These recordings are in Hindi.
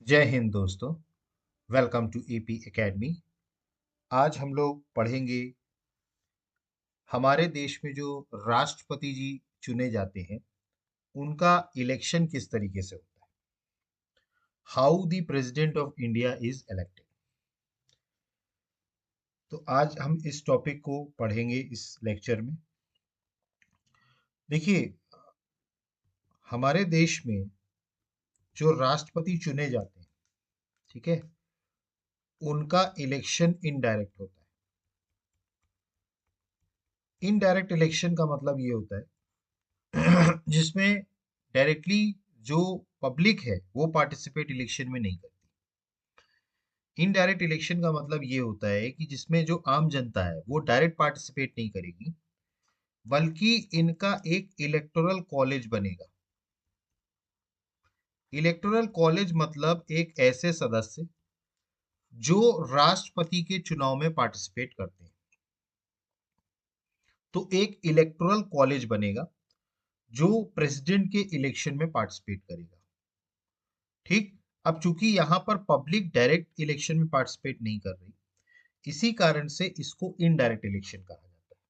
जय हिंद दोस्तों। Welcome to AP academy. आज हम लोग पढ़ेंगे हमारे देश में जो राष्ट्रपति जी चुने जाते हैं उनका इलेक्शन किस तरीके से होता है। How the president of India is elected. तो आज हम इस टॉपिक को पढ़ेंगे इस लेक्चर में। देखिए, हमारे देश में जो राष्ट्रपति चुने जाते हैं, ठीक है, उनका इलेक्शन इनडायरेक्ट होता है। इनडायरेक्ट इलेक्शन का मतलब ये होता है जिसमें डायरेक्टली जो पब्लिक है वो पार्टिसिपेट इलेक्शन में नहीं करती। इनडायरेक्ट इलेक्शन का मतलब ये होता है कि जिसमें जो आम जनता है वो डायरेक्ट पार्टिसिपेट नहीं करेगी, बल्कि इनका एक इलेक्टोरल कॉलेज बनेगा। इलेक्टोरल कॉलेज मतलब एक ऐसे सदस्य जो राष्ट्रपति के चुनाव में पार्टिसिपेट करते हैं। तो एक इलेक्टोरल कॉलेज बनेगा जो प्रेसिडेंट के इलेक्शन में पार्टिसिपेट करेगा। ठीक। अब चूंकि यहां पर पब्लिक डायरेक्ट इलेक्शन में पार्टिसिपेट नहीं कर रही, इसी कारण से इसको इनडायरेक्ट इलेक्शन कहा जाता है।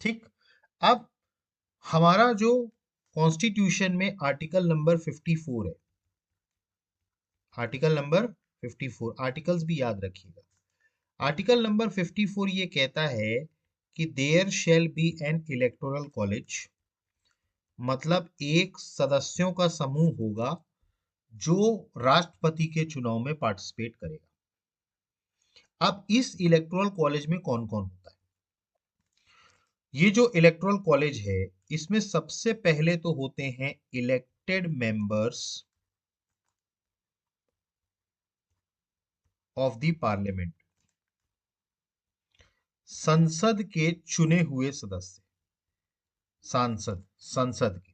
ठीक। अब हमारा जो कॉन्स्टिट्यूशन में आर्टिकल नंबर 54 है, आर्टिकल नंबर 54, आर्टिकल्स भी याद रखिएगा। आर्टिकल नंबर 54 ये कहता है कि there shall be an electoral college, मतलब एक सदस्यों का समूह होगा जो राष्ट्रपति के चुनाव में पार्टिसिपेट करेगा। अब इस इलेक्टोरल कॉलेज में कौन कौन होता है। ये जो इलेक्टोरल कॉलेज है इसमें सबसे पहले तो होते हैं elected members of the parliament, संसद के चुने हुए सदस्य, सांसद, संसद के।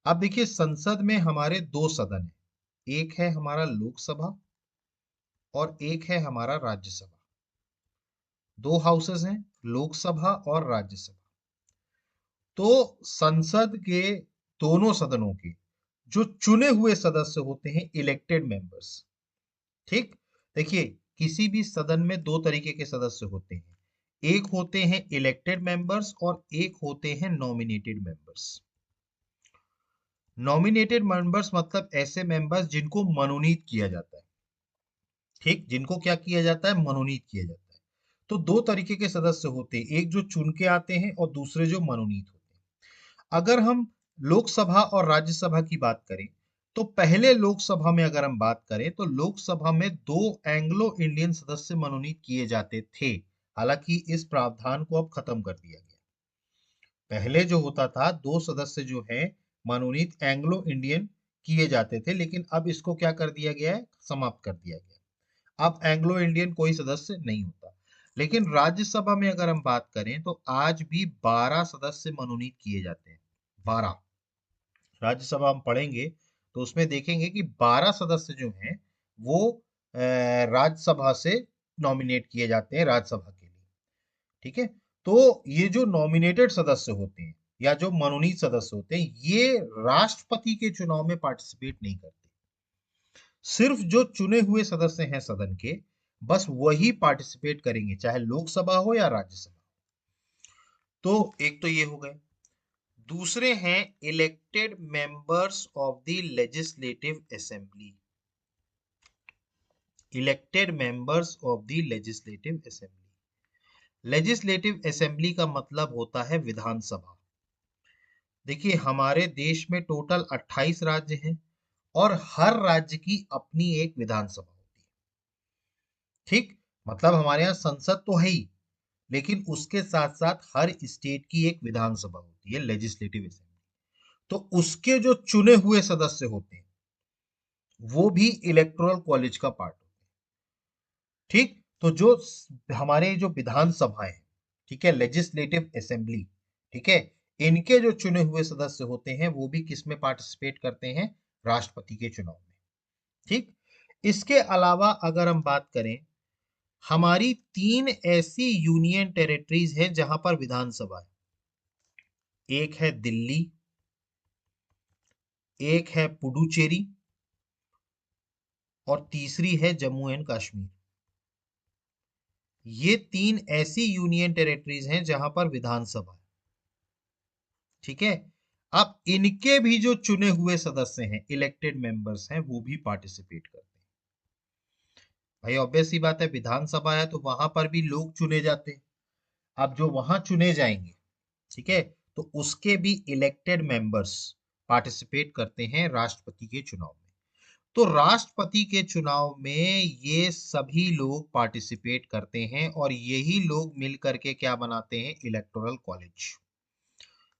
अब देखिए, संसद में हमारे दो सदन हैं, एक है हमारा लोकसभा और एक है हमारा राज्यसभा। दो हाउसेस हैं, लोकसभा और राज्यसभा। तो संसद के दोनों सदनों के जो चुने हुए सदस्य होते हैं इलेक्टेड मेंबर्स। ठीक। देखिए, किसी भी सदन में दो तरीके के सदस्य होते हैं, एक होते हैं इलेक्टेड मेंबर्स और एक होते हैं नॉमिनेटेड मेंबर्स। नॉमिनेटेड मेंबर्स मतलब ऐसे मेंबर्स जिनको मनोनीत किया जाता है। ठीक, जिनको क्या किया जाता है, मनोनीत किया जाता है। तो दो तरीके के सदस्य होते हैं, एक जो चुन के आते हैं और दूसरे जो मनोनीत होते हैं। अगर हम लोकसभा और राज्यसभा की बात करें तो पहले लोकसभा में अगर हम बात करें तो लोकसभा में दो एंग्लो इंडियन सदस्य मनोनीत किए जाते थे। हालांकि इस प्रावधान को अब खत्म कर दिया गया। पहले जो होता था, दो सदस्य जो हैं मनोनीत एंग्लो इंडियन किए जाते थे, लेकिन अब इसको क्या कर दिया गया है, समाप्त कर दिया गया। अब एंग्लो इंडियन कोई सदस्य नहीं होता। लेकिन राज्यसभा में अगर हम बात करें तो आज भी 12 सदस्य मनोनीत किए जाते हैं। 12। राज्यसभा हम पढ़ेंगे तो उसमें देखेंगे कि 12 सदस्य जो हैं वो राज्यसभा से नॉमिनेट किए जाते हैं राज्यसभा के लिए। ठीक है। तो ये जो नॉमिनेटेड सदस्य होते हैं या जो मनोनीत सदस्य होते हैं, ये राष्ट्रपति के चुनाव में पार्टिसिपेट नहीं करते। सिर्फ जो चुने हुए सदस्य हैं सदन के, बस वही पार्टिसिपेट करेंगे, चाहे लोकसभा हो या राज्यसभा। तो एक तो ये हो गए। दूसरे हैं elected members of the legislative assembly. Elected members of the legislative assembly. Legislative assembly का मतलब होता है विधानसभा। देखिए, हमारे देश में टोटल 28 राज्य हैं और हर राज्य की अपनी एक विधानसभा होती है। ठीक। मतलब हमारे यहाँ संसद तो है ही, लेकिन उसके साथ साथ हर स्टेट की एक विधानसभा होती है, लेजिस्लेटिव असेंबली। तो उसके जो चुने हुए सदस्य होते हैं वो भी इलेक्टोरल कॉलेज का पार्ट होते हैं। ठीक। तो जो हमारे जो विधानसभाएं हैं, ठीक है, लेजिस्लेटिव असेंबली, ठीक है, इनके जो चुने हुए सदस्य होते हैं वो भी किस में पार्टिसिपेट करते हैं, राष्ट्रपति के चुनाव में। ठीक। इसके अलावा अगर हम बात करें, हमारी 3 ऐसी यूनियन टेरिटरीज हैं जहां पर विधानसभा है। एक है दिल्ली, एक है पुडुचेरी और तीसरी है जम्मू एंड कश्मीर। ये 3 ऐसी यूनियन टेरिटरीज हैं जहां पर विधानसभा है। ठीक है। अब इनके भी जो चुने हुए सदस्य हैं, इलेक्टेड मेंबर्स हैं, वो भी पार्टिसिपेट करते हैं। भाई ऑब्वियस सी बात है, विधानसभा है तो वहां पर भी लोग चुने जाते हैं। अब जो वहां चुने जाएंगे, ठीक है, तो उसके भी इलेक्टेड मेंबर्स पार्टिसिपेट करते हैं राष्ट्रपति के चुनाव में। तो राष्ट्रपति के चुनाव में ये सभी लोग पार्टिसिपेट करते हैं और यही लोग मिल करके क्या बनाते हैं, इलेक्टोरल कॉलेज।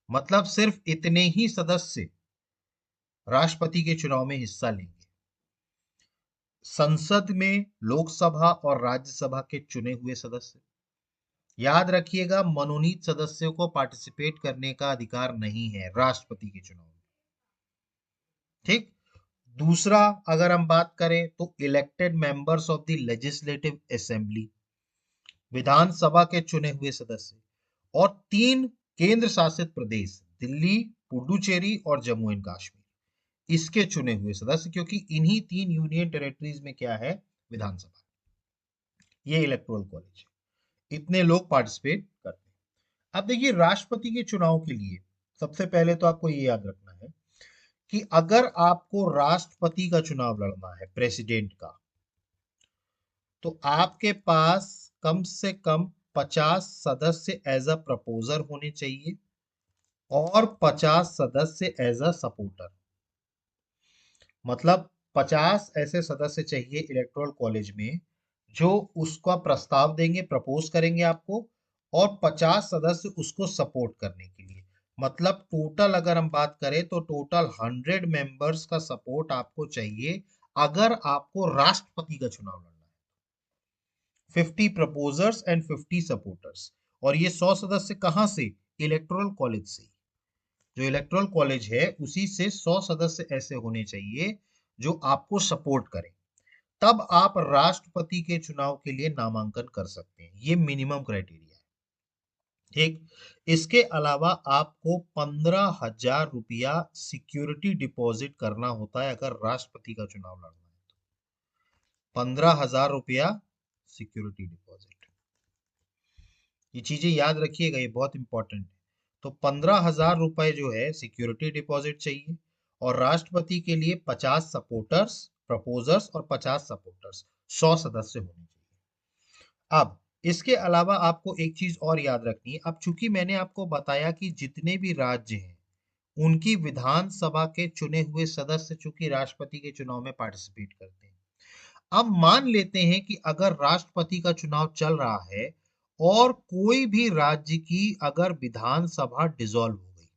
मतलब सिर्फ इतने ही सदस्य राष्ट्रपति के चुनाव में हिस्सा लेंगे। संसद में लोकसभा और राज्यसभा के चुने हुए सदस्य। याद रखिएगा, मनोनीत सदस्यों को पार्टिसिपेट करने का अधिकार नहीं है राष्ट्रपति के चुनाव में। ठीक। दूसरा, अगर हम बात करें तो elected members of the legislative assembly, Vidhan Sabha के चुने हुए सदस्य, और 3 केंद्र शासित प्रदेश, दिल्ली, पुडुचेरी और जम्मू एंड कश्मीर, इसके चुने हुए सदस्य, क्योंकि इन्हीं 3 यूनियन टेरिटरीज में क्या है, विधानसभा। ये इलेक्टोरल कॉलेज है। इतने लोग पार्टिसिपेट करते हैं। अब देखिए, राष्ट्रपति के चुनाव के लिए सबसे पहले तो आपको ये याद रखना है कि अगर आपको राष्ट्रपति का चुनाव लड़ना है, प्रेसिडेंट का, तो आपके पास कम से कम 50 सदस्य एज अ प्रपोजर होने चाहिए और 50 सदस्य एज अ सपोर्टर। मतलब 50 ऐसे सदस्य चाहिए इलेक्टोरल कॉलेज में जो उसका प्रस्ताव देंगे, प्रपोज करेंगे आपको, और 50 सदस्य उसको सपोर्ट करने के लिए। मतलब टोटल अगर हम बात करें तो टोटल 100 मेंबर्स का सपोर्ट आपको चाहिए अगर आपको राष्ट्रपति का चुनाव लड़ना है। 50 प्रपोजर्स एंड 50 सपोर्टर्स। और ये 100 सदस्य कहां से, इलेक्टोरल कॉलेज से। जो इलेक्टोरल कॉलेज है उसी से 100 सदस्य ऐसे होने चाहिए जो आपको सपोर्ट करें, तब आप राष्ट्रपति के चुनाव के लिए नामांकन कर सकते हैं। ये मिनिमम क्राइटेरिया है। ठीक। इसके अलावा आपको 15,000 रुपया सिक्योरिटी डिपॉजिट करना होता है अगर राष्ट्रपति का चुनाव लड़ना है तो। 15,000 रुपया सिक्योरिटी डिपॉजिट। ये चीजें याद रखिएगा, ये बहुत इंपॉर्टेंट है। तो 15,000 रुपए जो है सिक्योरिटी डिपॉजिट चाहिए, और राष्ट्रपति के लिए 50 सपोर्टर्स, प्रपोजर्स और 50 सपोर्टर्स, 100 सदस्य होने चाहिए। अब इसके अलावा आपको एक चीज और याद रखनी है। अब चूंकि मैंने आपको बताया कि जितने भी राज्य हैं उनकी विधानसभा के चुने हुए सदस्य चूंकि राष्ट्रपति के चुनाव में पार्टिसिपेट करते हैं। अब मान लेते हैं कि अगर राष्ट्रपति का चुनाव चल रहा है और कोई भी राज्य की अगर विधानसभा डिसॉल्व हो गई।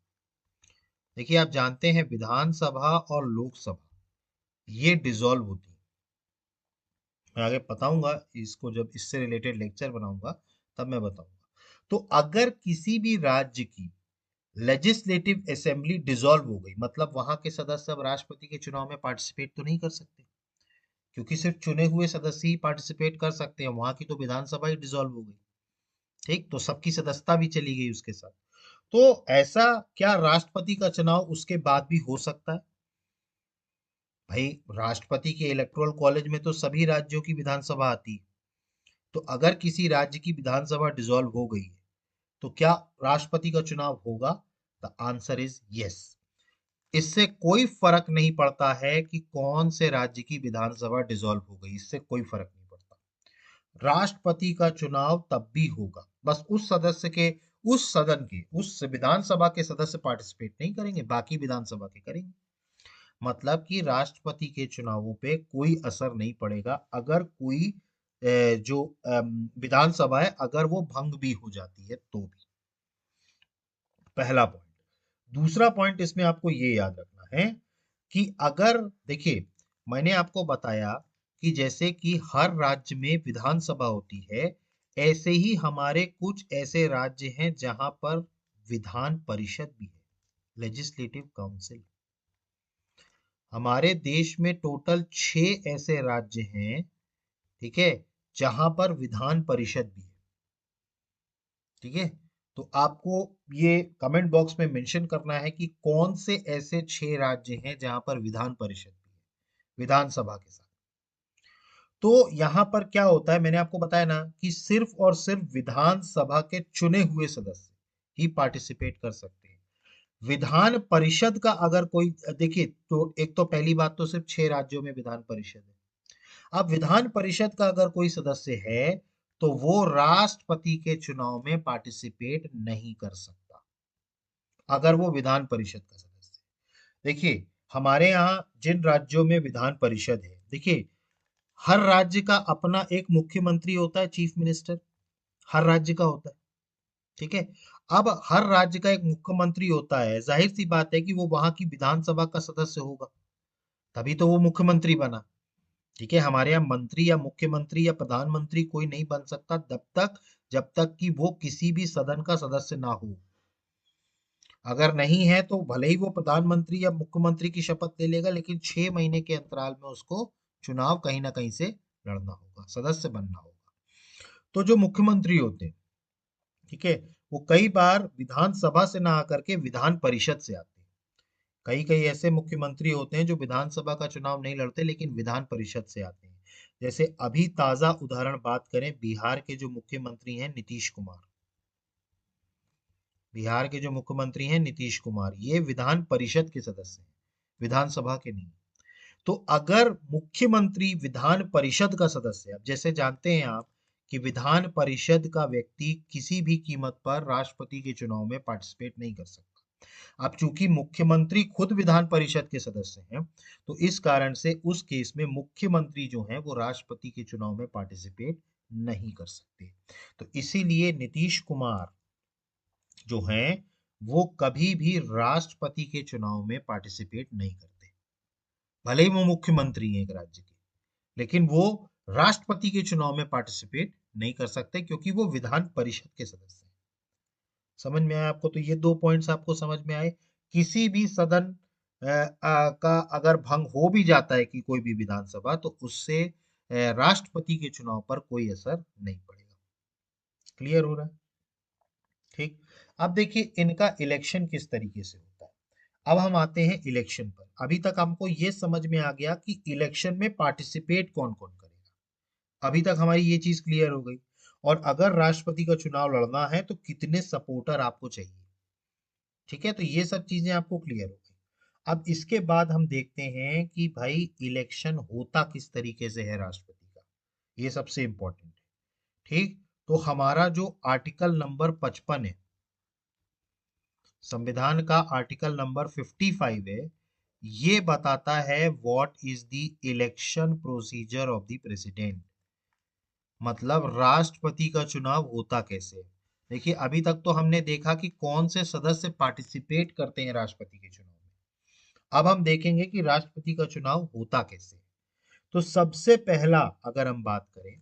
देखिए, आप जानते हैं विधानसभा और लोकसभा ये डिसॉल्व होती है। मैं आगे बताऊंगा इसको, जब इससे रिलेटेड लेक्चर बनाऊंगा तब मैं बताऊंगा। तो अगर किसी भी राज्य की लेजिस्लेटिव असेंबली डिसॉल्व हो गई, मतलब वहां के सदस्य अब राष्ट्रपति के चुनाव में पार्टिसिपेट तो नहीं कर सकते, क्योंकि सिर्फ चुने हुए सदस्य ही पार्टिसिपेट कर सकते हैं। वहां की तो विधानसभा ही डिसॉल्व हो गई। ठीक। तो सबकी सदस्यता भी चली गई उसके साथ। तो ऐसा क्या राष्ट्रपति का चुनाव उसके बाद भी हो सकता है? भाई, राष्ट्रपति के इलेक्टोरल कॉलेज में तो सभी राज्यों की विधानसभा आती है। तो अगर किसी राज्य की विधानसभा डिसॉल्व हो गई है तो क्या राष्ट्रपति का चुनाव होगा? The answer is yes. इससे कोई फर्क नहीं पड़ता है कि कौन से राज्य की विधानसभा डिसॉल्व हो गई, इससे कोई फर्क नहीं पड़ता। राष्ट्रपति का चुनाव तब भी होगा, बस उस सदस्य के, उस सदन के, उस विधानसभा के सदस्य पार्टिसिपेट नहीं करेंगे, बाकी विधानसभा के करेंगे। मतलब कि राष्ट्रपति के चुनावों पे कोई असर नहीं पड़ेगा अगर कोई जो विधानसभा है अगर वो भंग भी हो जाती है तो भी। पहला पॉइंट। दूसरा पॉइंट इसमें आपको ये याद रखना है कि अगर, देखिए, मैंने आपको बताया कि जैसे कि हर राज्य में विधानसभा होती है, ऐसे ही हमारे कुछ ऐसे राज्य हैं जहां पर विधान परिषद भी है, लेजिस्लेटिव काउंसिल। हमारे देश में टोटल 6 ऐसे राज्य हैं, ठीक है, जहां पर विधान परिषद भी है। ठीक है। तो आपको ये कमेंट बॉक्स में मेंशन करना है कि कौन से ऐसे 6 राज्य हैं जहां पर विधान परिषद भी है, विधानसभा के साथ। तो यहाँ पर क्या होता है, मैंने आपको बताया ना कि सिर्फ और सिर्फ विधानसभा के चुने हुए सदस्य ही पार्टिसिपेट कर सकते हैं। विधान परिषद का अगर कोई, देखिए, तो एक तो पहली बात तो सिर्फ 6 राज्यों में विधान परिषद है। अब विधान परिषद का अगर कोई सदस्य है तो वो राष्ट्रपति के चुनाव में पार्टिसिपेट नहीं कर सकता, अगर वो विधान परिषद का सदस्य है। देखिए, हमारे यहाँ जिन राज्यों में विधान परिषद है, देखिए, हर राज्य का अपना एक मुख्यमंत्री होता है, चीफ मिनिस्टर, हर राज्य का होता है। ठीक है। अब हर राज्य का एक मुख्यमंत्री होता है, जाहिर सी बात है कि वो वहां की विधानसभा का सदस्य होगा, तभी तो वो मुख्यमंत्री बना। ठीक है, हमारे यहाँ मंत्री या मुख्यमंत्री या प्रधानमंत्री कोई नहीं बन सकता जब तक कि वो किसी भी सदन का सदस्य ना हो। अगर नहीं है तो भले ही वो प्रधानमंत्री या मुख्यमंत्री की शपथ ले लेगा, लेकिन 6 महीने के अंतराल में उसको चुनाव कहीं ना कहीं से लड़ना होगा, सदस्य बनना होगा। तो जो मुख्यमंत्री होते हैं, ठीक है, वो कई बार विधानसभा से ना आकर के विधान परिषद से आते हैं। कई कई ऐसे मुख्यमंत्री होते हैं जो विधानसभा का चुनाव नहीं लड़ते लेकिन विधान परिषद से आते हैं। जैसे अभी ताजा उदाहरण बात करें, बिहार के जो मुख्यमंत्री हैं नीतीश कुमार, बिहार के जो मुख्यमंत्री हैं नीतीश कुमार, ये विधान परिषद के सदस्य हैं, विधानसभा के नहीं। तो अगर मुख्यमंत्री विधान परिषद का सदस्य है, अब जैसे जानते हैं आप कि विधान परिषद का व्यक्ति किसी भी कीमत पर राष्ट्रपति के चुनाव में पार्टिसिपेट नहीं कर सकता। अब चूंकि मुख्यमंत्री खुद विधान परिषद के सदस्य हैं, तो इस कारण से उस केस में मुख्यमंत्री जो हैं वो राष्ट्रपति के चुनाव में पार्टिसिपेट नहीं कर सकते। तो इसीलिए नीतीश कुमार जो हैं वो कभी भी राष्ट्रपति के चुनाव में पार्टिसिपेट नहीं करते, भले ही वो मुख्यमंत्री हैं एक राज्य के, लेकिन वो राष्ट्रपति के चुनाव में पार्टिसिपेट नहीं कर सकते क्योंकि वो विधान परिषद के सदस्य हैं। समझ में आया आपको? तो ये 2 पॉइंट्स आपको समझ में आए। किसी भी सदन का अगर भंग हो भी जाता है कि कोई भी विधानसभा, तो उससे राष्ट्रपति के चुनाव पर कोई असर नहीं पड़ेगा। क्लियर हो रहा है? ठीक। अब देखिए इनका इलेक्शन किस तरीके से होता है। अब हम आते हैं इलेक्शन पर। अभी तक हमको ये समझ में आ गया कि इलेक्शन में पार्टिसिपेट कौन कौन करेगा, अभी तक हमारी ये चीज क्लियर हो गई। और अगर राष्ट्रपति का चुनाव लड़ना है तो कितने सपोर्टर आपको चाहिए। ठीक है, तो ये सब चीजें आपको क्लियर हो गई। अब इसके बाद हम देखते हैं कि भाई इलेक्शन होता किस तरीके से है राष्ट्रपति का, ये सबसे इंपॉर्टेंट है। ठीक। तो हमारा जो आर्टिकल नंबर 55 है, संविधान का आर्टिकल नंबर 55 है, ये बताता है what is the election procedure of the president, मतलब राष्ट्रपति का चुनाव होता कैसे है। देखिए, अभी तक तो हमने देखा कि कौन से सदस्य पार्टिसिपेट करते हैं राष्ट्रपति के चुनाव में। अब हम देखेंगे कि राष्ट्रपति का चुनाव होता कैसे है। तो सबसे पहला अगर हम बात करें,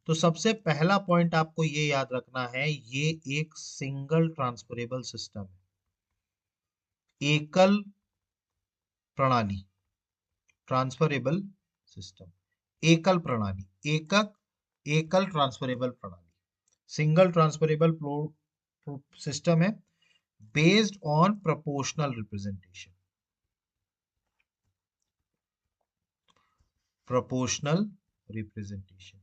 तो सबसे पहला पॉइंट आपको ये याद रखना है, ये एक सिंगल ट्रांसफरेबल सिस्टम है, एकल प्रणाली, ट्रांसफरेबल सिस्टम, एकल प्रणाली, एकक एकल ट्रांसफरेबल प्रणाली, सिंगल ट्रांसफरेबल सिस्टम है, based on proportional representation, proportional representation,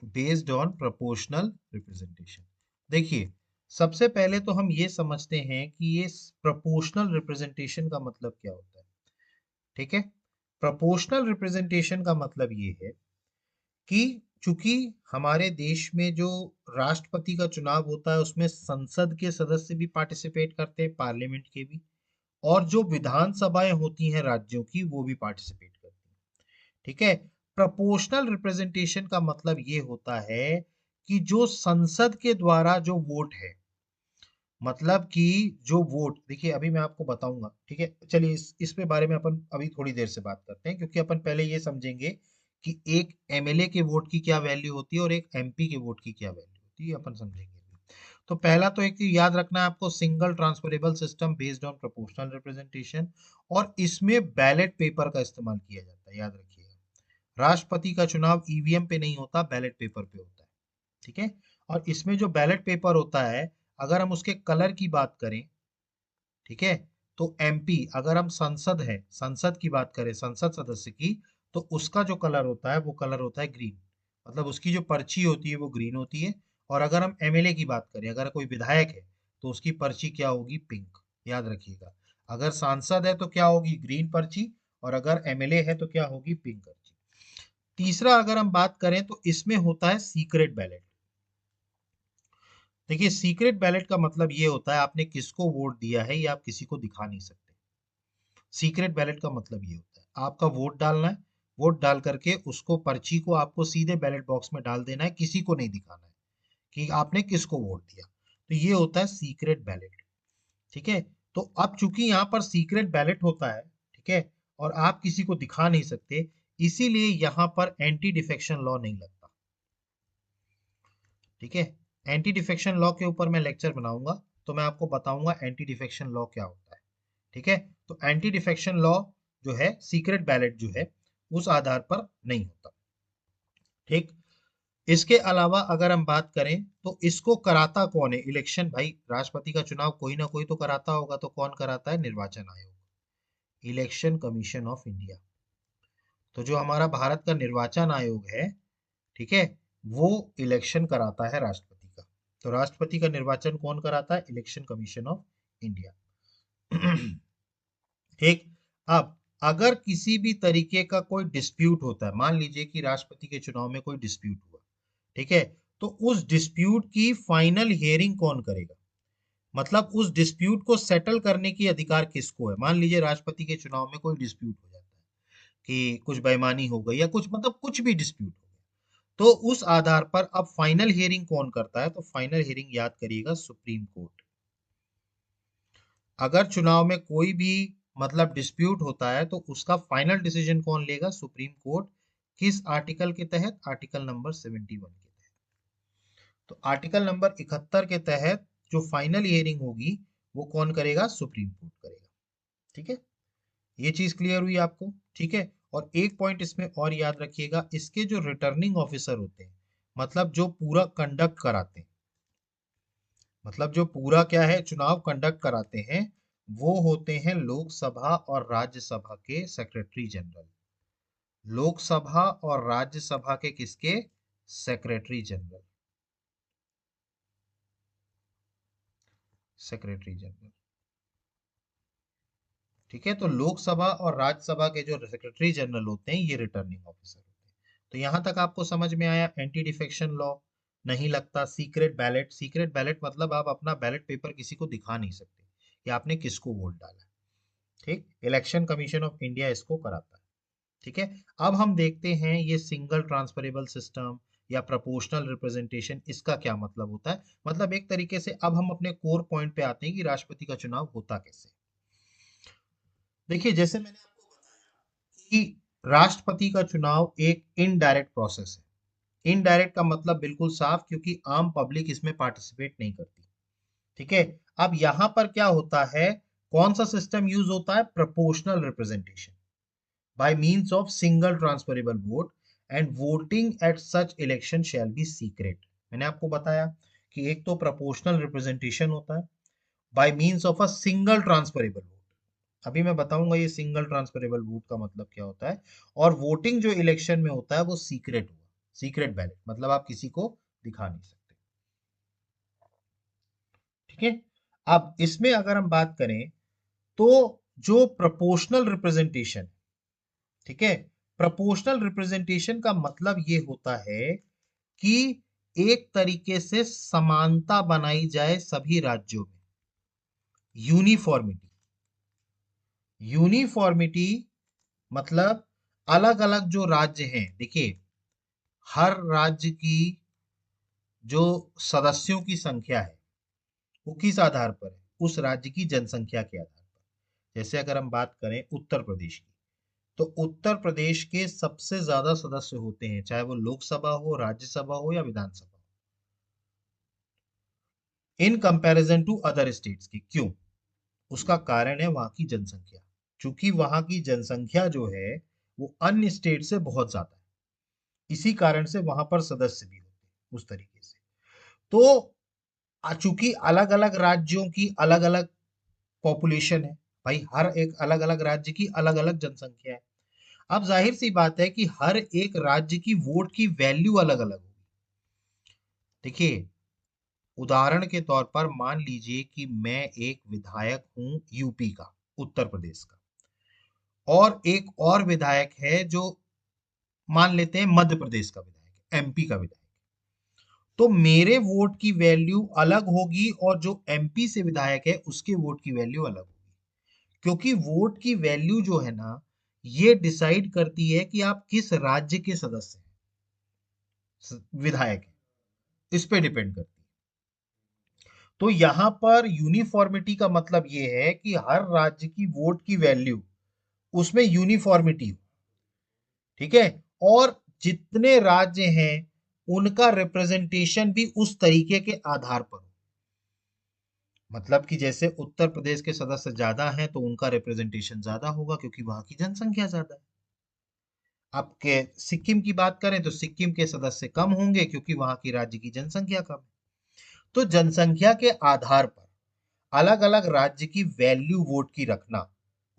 based on proportional representation. देखिए, सबसे पहले तो हम ये समझते हैं कि ये प्रोपोर्शनल रिप्रेजेंटेशन का मतलब क्या होता है। ठीक है, प्रोपोर्शनल रिप्रेजेंटेशन का मतलब ये है कि चूंकि हमारे देश में जो राष्ट्रपति का चुनाव होता है उसमें संसद के सदस्य भी पार्टिसिपेट करते हैं, पार्लियामेंट के भी, और जो विधानसभाएं होती हैं राज्यों की वो भी पार्टिसिपेट करती हैं। ठीक है। प्रोपोर्शनल रिप्रेजेंटेशन का मतलब ये होता है कि जो संसद के द्वारा जो वोट है, मतलब कि जो वोट, देखिए अभी मैं आपको बताऊंगा। ठीक है, चलिए इस पे बारे में अपन अभी थोड़ी देर से बात करते हैं, क्योंकि अपन पहले ये समझेंगे कि एक एमएलए के वोट की क्या वैल्यू होती है और एक एमपी के वोट की क्या वैल्यू होती है, अपन समझेंगे अभी। तो पहला तो एक चीज याद रखना है आपको, single transferable system based on proportional representation, और इसमें बैलेट पेपर का इस्तेमाल किया जाता है, याद रखिएगा। राष्ट्रपति का चुनाव ईवीएम पे नहीं होता, बैलेट पेपर पे होता है। ठीक है। और इसमें जो बैलेट पेपर होता है, अगर हम उसके कलर की बात करें, ठीक है, तो एमपी, अगर हम संसद है, संसद की बात करें, संसद सदस्य की, तो उसका जो कलर होता है वो कलर होता है ग्रीन। मतलब उसकी जो पर्ची होती है वो ग्रीन होती है। और अगर हम एमएलए की बात करें, अगर कोई विधायक है, तो उसकी पर्ची क्या होगी? पिंक। याद रखिएगा, अगर सांसद है तो क्या होगी? ग्रीन पर्ची। और अगर एमएलए है तो क्या होगी? पिंक पर्ची। तीसरा अगर हम बात करें तो इसमें होता है सीक्रेट बैलेट। देखिए, सीक्रेट बैलेट का मतलब ये होता है आपने किसको वोट दिया है ये आप किसी को दिखा नहीं सकते। सीक्रेट बैलेट का मतलब ये होता है आपका वोट डालना है, वोट डाल करके उसको, पर्ची को आपको सीधे बैलेट बॉक्स में डाल देना है, किसी को नहीं दिखाना है कि आपने किसको वोट दिया। तो ये होता है सीक्रेट बैलेट। ठीक है। तो अब चूंकि यहाँ पर सीक्रेट बैलेट होता है, ठीक है, और आप किसी को दिखा नहीं सकते, इसीलिए यहाँ पर एंटी डिफेक्शन लॉ नहीं लगता। ठीक है। एंटी डिफेक्शन लॉ के ऊपर मैं लेक्चर बनाऊंगा, तो मैं आपको बताऊंगा एंटी डिफेक्शन लॉ क्या होता है। ठीक है। तो एंटी डिफेक्शन लॉ जो है, सीक्रेट बैलेट जो है, उस आधार पर नहीं होता। ठीक। इसके अलावा अगर हम बात करें तो इसको कराता कौन है? इलेक्शन, भाई राष्ट्रपति का चुनाव कोई ना कोई तो कराता होगा, तो कौन कराता है? निर्वाचन आयोग, इलेक्शन कमीशन ऑफ इंडिया। तो जो हमारा भारत का निर्वाचन आयोग है, ठीक है, वो इलेक्शन कराता है राष्ट्रपति का। तो राष्ट्रपति का निर्वाचन कौन कराता है? Election commission of India. ठीक। अब अगर किसी भी तरीके का कोई डिस्प्यूट होता है, मान लीजिए कि राष्ट्रपति के चुनाव में कोई डिस्प्यूट हुआ, ठीक है, तो उस डिस्प्यूट की फाइनल हियरिंग कौन करेगा? मतलब उस डिस्प्यूट को सेटल करने की अधिकार किसको है? मान लीजिए राष्ट्रपति के चुनाव में कोई डिस्प्यूट हो जाता है कि कुछ बेईमानी हो गई या कुछ, मतलब कुछ भी डिस्प्यूट हो गया, तो उस आधार पर अब फाइनल हियरिंग कौन करता है? तो फाइनल हियरिंग, याद करिएगा, सुप्रीम कोर्ट। अगर चुनाव में कोई भी मतलब डिस्प्यूट होता है तो उसका फाइनल डिसीजन कौन लेगा? Supreme court. किस आर्टिकल के तहत? आर्टिकल नंबर 71 के तहत। तो आर्टिकल नंबर 71 के तहत जो फाइनल हियरिंग होगी वो कौन करेगा? सुप्रीम कोर्ट करेगा। ठीक है। ये चीज क्लियर हुई आपको? ठीक है। और एक पॉइंट इसमें और याद रखिएगा, इसके जो रिटर्निंग ऑफिसर होते हैं, मतलब जो पूरा कंडक्ट कराते हैं, मतलब जो पूरा क्या है, चुनाव कंडक्ट कराते हैं, वो होते हैं लोकसभा और राज्यसभा के सेक्रेटरी जनरल। लोकसभा और राज्यसभा के किसके? Secretary general. Secretary general. ठीक है। तो लोकसभा और राज्यसभा के जो सेक्रेटरी जनरल होते हैं, ये रिटर्निंग ऑफिसर होते हैं। तो यहां तक आपको समझ में आया? एंटी डिफेक्शन लॉ नहीं लगता। सीक्रेट बैलेट, सीक्रेट बैलेट मतलब आप अपना बैलेट पेपर किसी को दिखा नहीं सकते कि आपने किसको वोट डाला। ठीक। इलेक्शन कमीशन ऑफ इंडिया इसको कराता है। ठीक है। अब हम देखते हैं ये सिंगल ट्रांसफरेबल सिस्टम या प्रोपोर्शनल रिप्रेजेंटेशन, इसका क्या मतलब होता है। मतलब एक तरीके से अब हम अपने कोर पॉइंट पे आते हैं कि राष्ट्रपति का चुनाव होता कैसे। देखिए, जैसे मैंने आपको बताया कि राष्ट्रपति का चुनाव एक इनडायरेक्ट प्रोसेस है। इनडायरेक्ट का मतलब बिल्कुल साफ, क्योंकि आम पब्लिक इसमें पार्टिसिपेट नहीं करती। ठीक है। अब यहां पर क्या होता है? कौन सा सिस्टम यूज होता है? Proportional representation by means of single transferable vote and voting at such election shall be secret। मैंने आपको बताया कि एक तो प्रोपोर्शनल रिप्रेजेंटेशन होता है by means of a single transferable vote। अभी मैं बताऊंगा ये सिंगल ट्रांसफरेबल वोट का मतलब क्या होता है। और वोटिंग जो इलेक्शन में होता है वो सीक्रेट हुआ, सीक्रेट बैलेट, मतलब आप किसी को दिखा नहीं सकते। ठीक है। अब इसमें अगर हम बात करें तो जो प्रोपोर्शनल रिप्रेजेंटेशन, ठीक है, प्रोपोर्शनल रिप्रेजेंटेशन का मतलब ये होता है कि एक तरीके से समानता बनाई जाए सभी राज्यों में। यूनिफॉर्मिटी। यूनिफॉर्मिटी मतलब अलग अलग जो राज्य हैं, देखिए, हर राज्य की जो सदस्यों की संख्या है वो किस आधार पर है? उस राज्य की जनसंख्या के आधार पर। जैसे अगर हम बात करें उत्तर प्रदेश की, तो उत्तर प्रदेश के सबसे ज्यादा सदस्य होते हैं, चाहे वो लोकसभा हो, राज्यसभा हो या Vidhan Sabha, in comparison to other states की। क्यों? उसका कारण है वहां की जनसंख्या। चूंकि वहां की जनसंख्या जो है वो अन्य स्टेट से बहुत ज्यादा है, इसी कारण से वहां पर सदस्य भी होते हैं उस तरीके से। तो चूंकि अलग अलग राज्यों की अलग अलग पॉपुलेशन है, भाई हर एक अलग अलग राज्य की अलग अलग जनसंख्या है। अब जाहिर सी बात है कि हर एक राज्य की वोट की वैल्यू अलग अलग होगी। देखिए, उदाहरण के तौर पर मान लीजिए कि मैं एक विधायक हूं यूपी का, उत्तर प्रदेश का, और एक और विधायक है जो मान लेते हैं मध्य प्रदेश का विधायक, एमपी का विधायक। तो मेरे वोट की वैल्यू अलग होगी और जो एमपी से विधायक है उसके वोट की वैल्यू अलग होगी। क्योंकि वोट की वैल्यू जो है ना, ये डिसाइड करती है कि आप किस राज्य के सदस्य हैं, विधायक हैं, इस पे डिपेंड करती है। तो यहां पर यूनिफॉर्मिटी का मतलब ये है कि हर राज्य की वोट की वैल्यू, उसमें यूनिफॉर्मिटी हो, ठीक है। और जितने राज्य हैं उनका रिप्रेजेंटेशन भी उस तरीके के आधार पर हो। मतलब कि जैसे उत्तर प्रदेश के सदस्य ज्यादा हैं तो उनका रिप्रेजेंटेशन ज्यादा होगा क्योंकि वहां की जनसंख्या ज्यादा है। आपके सिक्किम की बात करें तो सिक्किम के सदस्य कम होंगे क्योंकि वहां की राज्य की जनसंख्या कम है। तो जनसंख्या के आधार पर अलग अलग राज्य की वैल्यू वोट की रखना,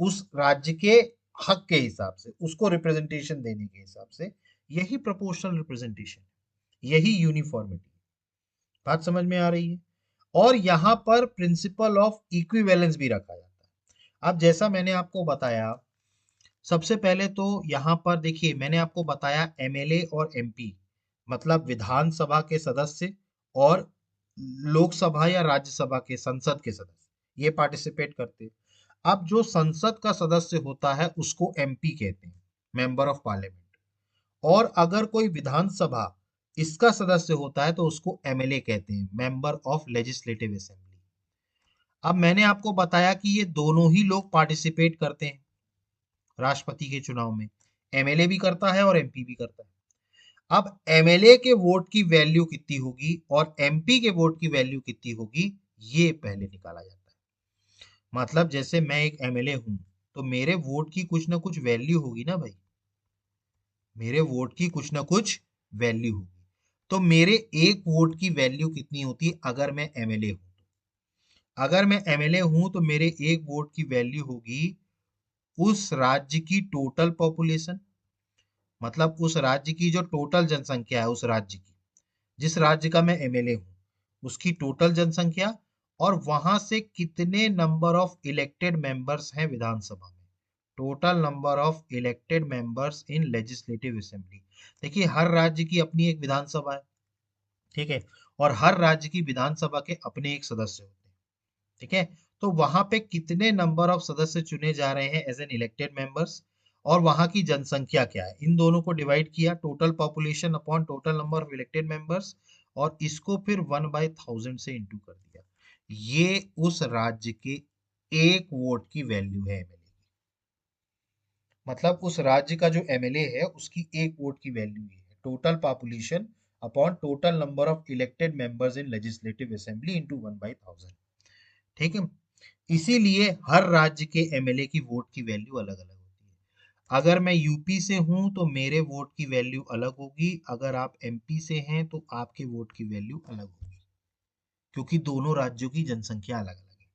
उस राज्य के हक के हिसाब से, उसको रिप्रेजेंटेशन देने के हिसाब से, यही प्रोपोर्शनल रिप्रेजेंटेशन, यही यूनिफॉर्मिटी। बात समझ में आ रही है। और यहां पर प्रिंसिपल ऑफ इक्विवेलेंस भी रखा जाता है। अब जैसा मैंने आपको बताया, सबसे पहले तो यहां पर देखिए, मैंने आपको बताया एमएलए और एमपी, मतलब विधानसभा के सदस्य और लोकसभा या राज्यसभा के संसद के सदस्य, ये पार्टिसिपेट करते हैं। अब जो संसद का सदस्य होता है उसको एमपी कहते हैं, मेंबर ऑफ पार्लियामेंट। और अगर कोई विधानसभा इसका सदस्य होता है तो उसको एमएलए कहते हैं, मेंबर ऑफ लेजिस्लेटिव असेंबली। अब मैंने आपको बताया कि ये दोनों ही लोग पार्टिसिपेट करते हैं राष्ट्रपति के चुनाव में, एमएलए भी करता है और एमपी भी करता है। अब एमएलए के वोट की वैल्यू कितनी होगी और एमपी के वोट की वैल्यू कितनी होगी, ये पहले निकाला जाता है। मतलब जैसे मैं एक एमएलए हूं तो मेरे वोट की कुछ ना कुछ वैल्यू होगी ना भाई, मेरे वोट की कुछ ना कुछ वैल्यू होगी। तो मेरे एक वोट की वैल्यू कितनी होती है अगर मैं एमएलए हूं? अगर मैं एमएलए हूं तो मेरे एक वोट की वैल्यू होगी उस राज्य की टोटल पॉपुलेशन, मतलब उस राज्य की जो टोटल जनसंख्या है, उस राज्य की, जिस राज्य का मैं एमएलए हूँ, उसकी टोटल जनसंख्या, और वहां से कितने नंबर ऑफ इलेक्टेड मेंबर्स हैं विधानसभा में, total number of elected members in legislative assembly. देखिए, हर राज्य की अपनी एक विधानसभा है, ठीक है, और हर राज्य की विधानसभा के अपने एक सदस्य होते हैं, ठीक है। तो वहां पे कितने नंबर ऑफ सदस्य चुने जा रहे हैं एज एन इलेक्टेड मेंबर्स, और वहां की जनसंख्या क्या है, इन दोनों को डिवाइड किया, total population upon total number of elected members, और इसको फिर 1/1000 से इंटू कर दिया। ये उस राज्य के एक वोट की वैल्यू है एमएलए की। मतलब उस राज्य का जो एमएलए है उसकी एक वोट की वैल्यू ये है, total population upon total number of elected members in legislative assembly into 1/1000, ठीक है। इसीलिए हर राज्य के एमएलए की वोट की वैल्यू अलग अलग होती है। अगर मैं यूपी से हूं तो मेरे वोट की वैल्यू अलग होगी, अगर आप एमपी से हैं तो आपके वोट की वैल्यू अलग होगी, क्योंकि दोनों राज्यों की जनसंख्या अलग अलग है,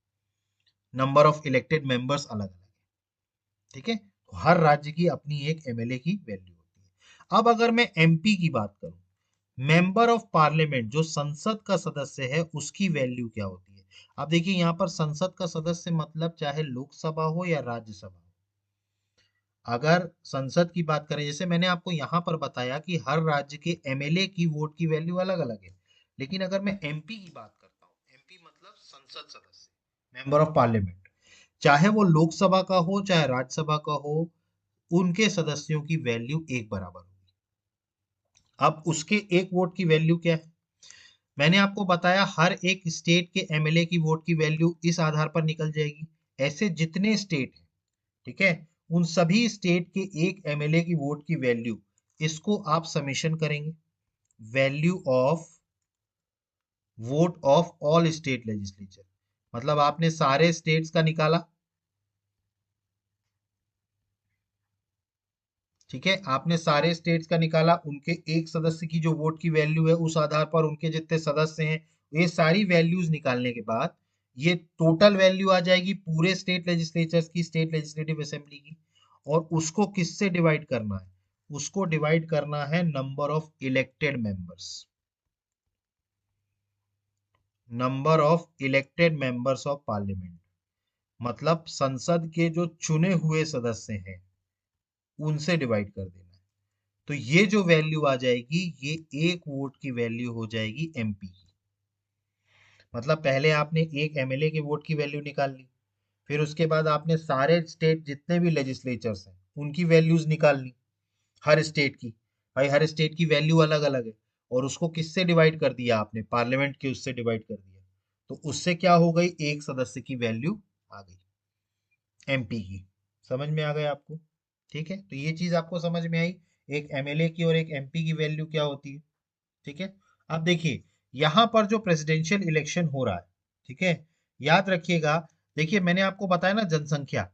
नंबर ऑफ इलेक्टेड मेंबर्स अलग अलग है, ठीक है। तो हर राज्य की अपनी एक एमएलए की वैल्यू होती है। अब अगर मैं एमपी की बात करूं, मेंबर ऑफ पार्लियामेंट, जो संसद का सदस्य है, उसकी वैल्यू क्या होती है? अब देखिए, यहाँ पर संसद का सदस्य मतलब चाहे लोकसभा हो या राज्यसभा हो। अगर संसद की बात करें, जैसे मैंने आपको यहाँ पर बताया कि हर राज्य के एमएलए की वोट की वैल्यू अलग अलग है, लेकिन अगर मैं एमपी की बात करता हूँ, एमपी मतलब संसद सदस्य, मेंबर ऑफ पार्लियामेंट, चाहे वो लोकसभा का हो चाहे राज्यसभा का हो, उनके सदस्यों की वैल्यू एक बराबर होगी। अब उसके एक वोट की वैल्यू क्या है? मैंने आपको बताया हर एक स्टेट के एमएलए की वोट की वैल्यू इस आधार पर निकल जाएगी। ऐसे जितने स्टेट हैं, ठीक है, उन सभी स्टेट के एक एमएलए की वोट की वैल्यू, इसको आप समेशन करेंगे, value of vote of all state legislature, मतलब आपने सारे स्टेट्स का निकाला, ठीक है, आपने सारे स्टेट्स का निकाला, उनके एक सदस्य की जो वोट की वैल्यू है उस आधार पर उनके जितने सदस्य हैं, ये सारी वैल्यूज निकालने के बाद ये टोटल वैल्यू आ जाएगी पूरे स्टेट लेजिस्लेचर्स की, स्टेट लेजिस्लेटिव असेंबली की। और उसको किससे डिवाइड करना है? उसको डिवाइड करना है number of elected members, number of elected members of parliament, मतलब संसद के जो चुने हुए सदस्य हैं उनसे डिवाइड कर देना है। तो ये जो वैल्यू आ जाएगी, ये एक वोट की वैल्यू हो जाएगी एमपी की। मतलब पहले आपने एक एमएलए के वोट की वैल्यू निकाल ली, फिर उसके बाद आपने सारे स्टेट जितने भी लेजिस्लेचर्स हैं उनकी वैल्यूज निकाल ली, हर स्टेट की। भाई हर स्टेट की वैल्यू अलग अलग है, और उसको किससे डिवाइड कर दिया आपने? पार्लियामेंट के उससे डिवाइड कर दिया। तो उससे क्या हो गई? एक सदस्य की वैल्यू आ गई एमपी की। समझ में आ गया आपको? ठीक है, तो ये चीज आपको समझ में आई, एक एमएलए की और एक एमपी की वैल्यू क्या होती है। ठीक है। अब देखिए, यहां पर जो प्रेसिडेंशियल इलेक्शन हो रहा है, ठीक है, याद रखिएगा। देखिए मैंने आपको बताया ना जनसंख्या।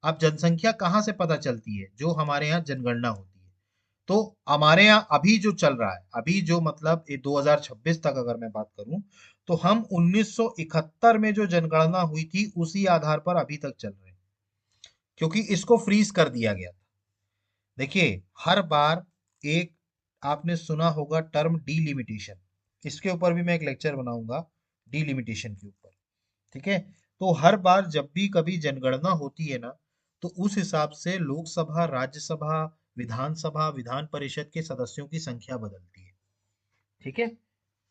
अब जनसंख्या कहाँ से पता चलती है? जो हमारे यहाँ जनगणना होती है। तो हमारे यहाँ अभी जो चल रहा है, अभी जो मतलब 2026 तक अगर मैं बात करूं, तो हम 1971 में जो जनगणना हुई थी उसी आधार पर अभी तक चल रहे हैं, क्योंकि इसको फ्रीज कर दिया गया था। देखिए, हर बार एक, आपने सुना होगा टर्म डीलिमिटेशन, इसके ऊपर भी मैं एक लेक्चर बनाऊंगा, डीलिमिटेशन के ऊपर। ठीक है। तो हर बार जब भी कभी जनगणना होती है ना, तो उस हिसाब से लोकसभा, राज्यसभा, विधानसभा, विधान परिषद के सदस्यों की संख्या बदलती है। ठीक है,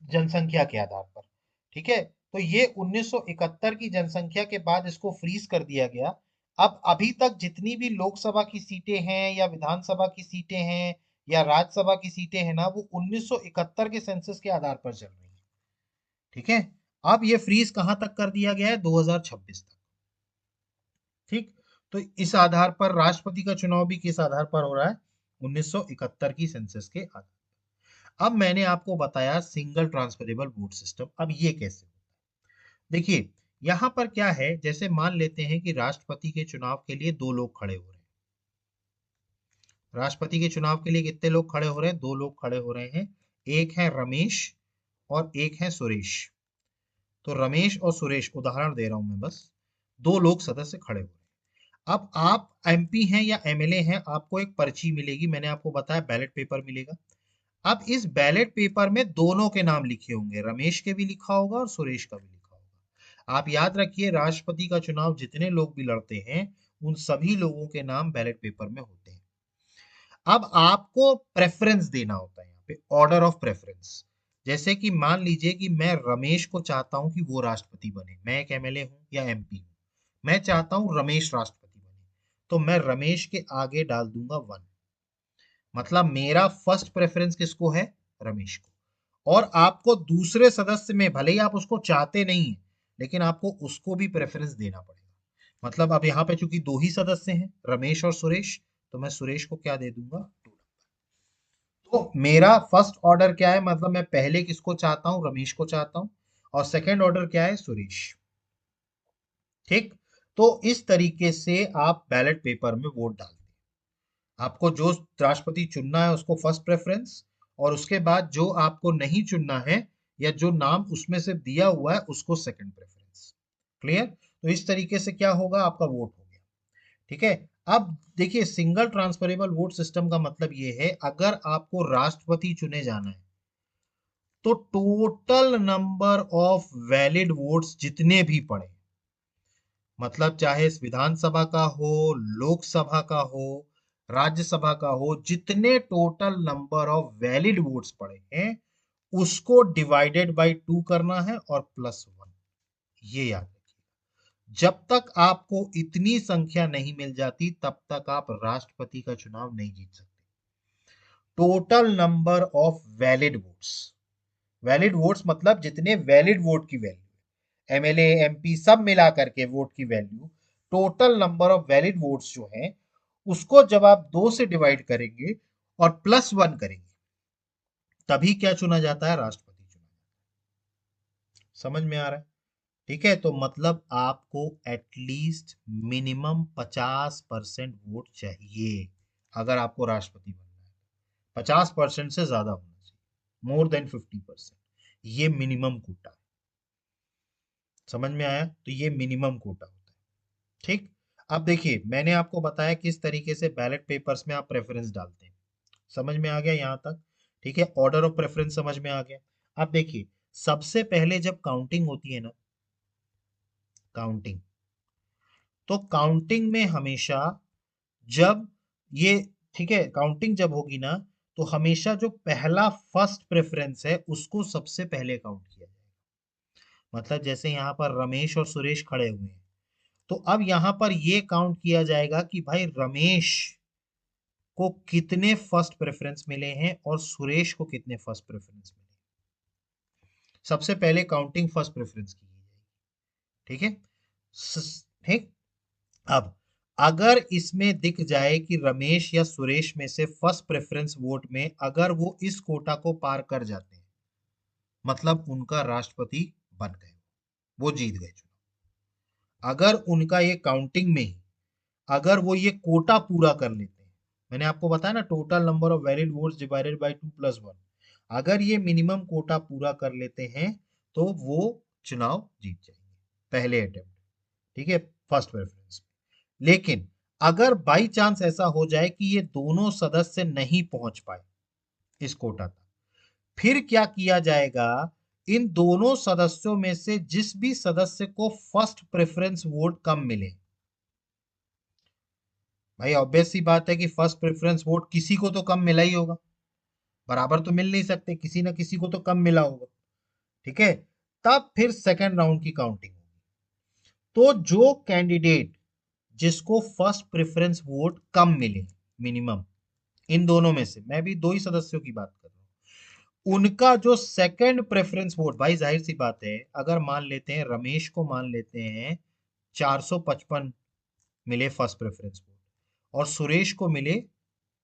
जनसंख्या के आधार पर। ठीक है, तो ये 1971 की जनसंख्या के बाद इसको फ्रीज कर दिया गया। अब अभी तक जितनी भी लोकसभा की सीटें हैं या विधानसभा की सीटें हैं या राज्यसभा की सीटें हैं ना, वो 1971 के सेंसस के आधार पर चल रही है। ठीक है। अब ये फ्रीज कहां तक कर दिया गया है? 2026 तक। ठीक। तो इस आधार पर राष्ट्रपति का चुनाव भी किस आधार पर हो रहा है? 1971 की सेंसस के आधार। अब मैंने आपको बताया सिंगल ट्रांसफरेबल वोट सिस्टम। अब ये कैसे? देखिए, यहां पर क्या है, जैसे मान लेते हैं कि राष्ट्रपति के चुनाव के लिए दो लोग खड़े हो रहे हैं। राष्ट्रपति के चुनाव के लिए कितने लोग खड़े हो रहे हैं? दो लोग खड़े हो रहे हैं। एक है रमेश और एक है सुरेश। तो रमेश और सुरेश, उदाहरण दे रहा हूं मैं बस, दो लोग सदस्य खड़े हो रहे हैं। अब आप एमपी हैं या एमएलए हैं, आपको एक पर्ची मिलेगी, मैंने आपको बताया बैलेट पेपर मिलेगा। अब इस बैलेट पेपर में दोनों के नाम लिखे होंगे, रमेश के भी लिखा होगा और सुरेश का भी लिखा होगा। आप याद रखिए, राष्ट्रपति का चुनाव जितने लोग भी लड़ते हैं, उन सभी लोगों के नाम बैलेट पेपर में होते हैं। अब आपको प्रेफरेंस देना होता है यहाँ पे, ऑर्डर ऑफ प्रेफरेंस। जैसे कि मान लीजिए कि मैं रमेश को चाहता हूं कि वो राष्ट्रपति बने, मैं एक एमएलए हूं या एमपी हूं, मैं चाहता हूं रमेश राष्ट्रपति बने, तो मैं रमेश के आगे डाल दूंगा 1। मतलब मेरा फर्स्ट प्रेफरेंस किसको है? रमेश को। और आपको दूसरे सदस्य में, भले ही आप उसको चाहते नहीं है, लेकिन आपको उसको भी प्रेफरेंस देना पड़ेगा। मतलब अब यहाँ पे चूंकि दो ही सदस्य हैं, रमेश और सुरेश, तो मैं सुरेश को क्या दे दूंगा? 2। तो मेरा फर्स्ट ऑर्डर क्या है? मतलब मैं पहले किसको चाहता हूं? रमेश को चाहता हूं। और सेकंड ऑर्डर क्या है? सुरेश। ठीक। तो इस तरीके से आप बैलेट पेपर में वोट डालते हैं। आपको जो राष्ट्रपति चुनना है उसको फर्स्ट प्रेफरेंस, और उसके बाद जो आपको नहीं चुनना है या जो नाम उसमें से दिया हुआ है उसको सेकंड प्रेफरेंस। क्लियर? तो इस तरीके से क्या होगा? आपका वोट हो गया। ठीक है। अब देखिए, सिंगल ट्रांसफरेबल वोट सिस्टम का मतलब ये है, अगर आपको राष्ट्रपति चुने जाना है, तो total number of valid votes जितने भी पड़े, मतलब चाहे विधानसभा का हो, लोकसभा का हो, राज्यसभा का हो, जितने total number of valid votes पड़े हैं, उसको डिवाइडेड बाय 2 करना है और +1। ये याद रखिए, जब तक आपको इतनी संख्या नहीं मिल जाती तब तक आप राष्ट्रपति का चुनाव नहीं जीत सकते। Total number of valid votes, valid votes मतलब जितने वैलिड वोट की वैल्यू, एमएलए एमपी सब मिला करके वोट की value, total number of valid votes जो है, उसको जब आप 2 से डिवाइड करेंगे और +1 करेंगे, तभी क्या चुना जाता है? राष्ट्रपति चुना जाता है। समझ में आ रहा है? ठीक है, तो मतलब आपको एटलीस्ट मिनिमम 50% वोट चाहिए अगर आपको राष्ट्रपति बनना है। 50% से ज्यादा होना चाहिए, मोर देन 50%। ये मिनिमम कोटा है। समझ में आया? तो ये मिनिमम कोटा होता है। ठीक। अब देखिए मैंने आपको बताया किस तरीके से बैलेट पेपर्स में आप प्रेफरेंस डालते हैं। समझ में आ गया यहाँ तक? ठीक है, ऑर्डर ऑफ प्रेफरेंस समझ में आ गया। अब देखिए सबसे पहले जब काउंटिंग होती है ना, काउंटिंग, तो काउंटिंग में हमेशा जब ये, ठीक है, काउंटिंग जब होगी ना, तो हमेशा जो पहला फर्स्ट प्रेफरेंस है उसको सबसे पहले काउंट किया जाएगा। मतलब जैसे यहाँ पर रमेश और सुरेश खड़े हुए हैं, तो अब यहाँ पर ये काउंट किया जाएगा कि भाई रमेश को कितने फर्स्ट प्रेफरेंस मिले हैं और सुरेश को कितने फर्स्ट प्रेफरेंस मिले हैं। सबसे पहले काउंटिंग फर्स्ट प्रेफरेंस की जाएगी। ठीक है, ठीक। अब अगर इसमें दिख जाए कि रमेश या सुरेश में से फर्स्ट प्रेफरेंस वोट में अगर वो इस कोटा को पार कर जाते हैं, मतलब उनका राष्ट्रपति बन गए, वो जीत गए चुनाव। अगर उनका ये काउंटिंग में ही अगर वो ये कोटा पूरा कर लेते हैं, मैंने आपको बताया ना total number of valid votes divided by 2+1, अगर ये मिनिमम कोटा पूरा कर लेते हैं तो वो चुनाव जीत जाएंगे पहले अटेम्प्ट। ठीक है, फर्स्ट प्रेफरेंस। लेकिन अगर बाई चांस ऐसा हो जाए कि ये दोनों सदस्य नहीं पहुंच पाए इस कोटा तक, फिर क्या किया जाएगा? इन दोनों सदस्यों में से जिस भी सदस्य को फर्स्ट प्रेफरेंस वोट कम मिले, भाई ऑब्वियस सी बात है कि फर्स्ट प्रेफरेंस वोट किसी को तो कम मिला ही होगा, बराबर तो मिल नहीं सकते, किसी ना किसी को तो कम मिला होगा। ठीक है, तब फिर सेकंड राउंड की काउंटिंग होगी। तो जो कैंडिडेट जिसको फर्स्ट प्रेफरेंस वोट कम मिले, मिनिमम, इन दोनों में से मैं भी दो ही सदस्यों की बात कर रहा हूं, उनका जो सेकंड प्रेफरेंस वोट, भाई जाहिर सी बात है अगर मान लेते हैं रमेश को, मान लेते हैं 455 मिले फर्स्ट प्रेफरेंस वोट और सुरेश को मिले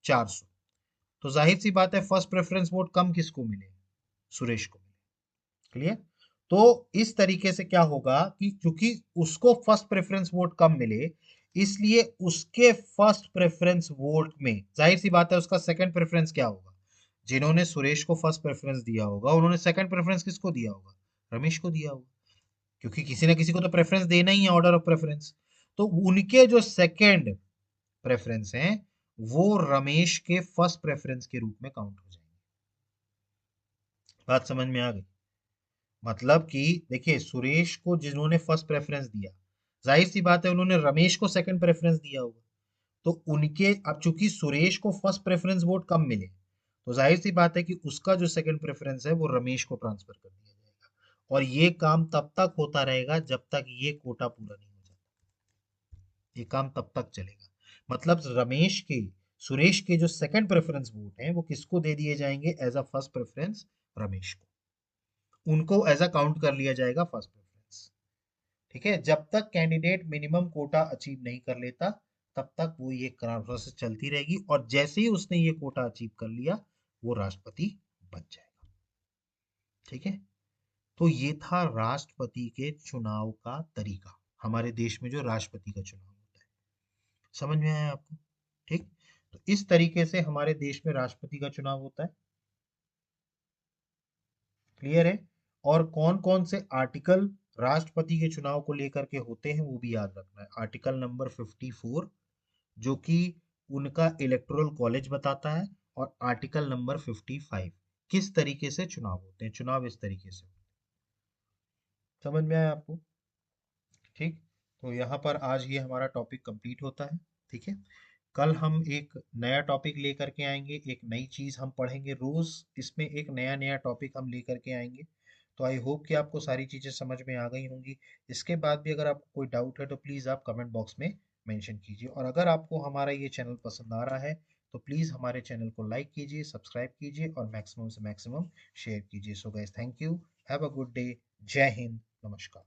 400, तो जाहिर सी बात है फर्स्ट प्रेफरेंस वोट कम किसको मिले? सुरेश को मिले। क्लियर? तो इस तरीके से क्या होगा कि क्योंकि उसको फर्स्ट प्रेफरेंस वोट कम मिले, इसलिए उसके फर्स्ट प्रेफरेंस वोट में जाहिर सी बात है उसका सेकंड प्रेफरेंस क्या होगा? जिन्होंने सुरेश को फर्स्ट प्रेफरेंस दिया होगा उन्होंने सेकंड प्रेफरेंस किसको दिया होगा? रमेश को दिया होगा, क्योंकि किसी ना किसी को तो प्रेफरेंस देना ही है, ऑर्डर ऑफ प्रेफरेंस। तो उनके जो सेकंड प्रेफरेंस हैं वो रमेश के फर्स्ट प्रेफरेंस के रूप में काउंट हो जाएंगे। बात समझ में आ गई? मतलब कि देखिए सुरेश को जिन्होंने फर्स्ट प्रेफरेंस दिया, जाहिर सी बात है उन्होंने रमेश को सेकंड प्रेफरेंस दिया होगा, तो उनके अब चूंकि सुरेश को फर्स्ट प्रेफरेंस वोट कम मिले, तो जाहिर सी बात है कि उसका जो सेकंड प्रेफरेंस है वो रमेश को ट्रांसफर कर दिया जाएगा, और ये काम तब तक होता रहेगा जब तक ये कोटा पूरा नहीं हो जाता। ये काम तब तक चलेगा। मतलब रमेश के, सुरेश के जो सेकंड प्रेफरेंस वोट हैं वो किसको दे दिए जाएंगे as a first preference? Ramesh को, उनको एज अ काउंट कर लिया जाएगा फर्स्ट प्रेफरेंस। ठीक है, जब तक कैंडिडेट मिनिमम कोटा अचीव नहीं कर लेता तब तक वो ये प्रोसेस चलती रहेगी, और जैसे ही उसने ये कोटा अचीव कर लिया वो राष्ट्रपति बन जाएगा। ठीक है, तो ये था राष्ट्रपति के चुनाव का तरीका, हमारे देश में जो राष्ट्रपति का चुनाव होता है। समझ में आया आपको? ठीक, तो इस तरीके से हमारे देश में राष्ट्रपति का चुनाव होता है। क्लियर है? और कौन कौन से आर्टिकल राष्ट्रपति के चुनाव को लेकर के होते हैं वो भी याद रखना है। आर्टिकल नंबर 54 जो कि उनका इलेक्टोरल कॉलेज बताता है, और आर्टिकल नंबर 55 किस तरीके से चुनाव होते हैं, चुनाव इस तरीके से। समझ में आया आपको? ठीक, तो यहाँ पर आज ये हमारा टॉपिक कंप्लीट होता है। ठीक है, कल हम एक नया टॉपिक लेकर के आएंगे, एक नई चीज हम पढ़ेंगे रोज, इसमें एक नया नया टॉपिक हम लेकर के आएंगे। तो आई होप कि आपको सारी चीजें समझ में आ गई होंगी। इसके बाद भी अगर आपको कोई डाउट है तो प्लीज आप कमेंट बॉक्स में मेंशन कीजिए, और अगर आपको हमारा ये चैनल पसंद आ रहा है तो प्लीज हमारे चैनल को लाइक कीजिए, सब्सक्राइब कीजिए और मैक्सिमम से मैक्सिमम शेयर कीजिए। So guys, thank you, have a good day, जय हिंद, नमस्कार।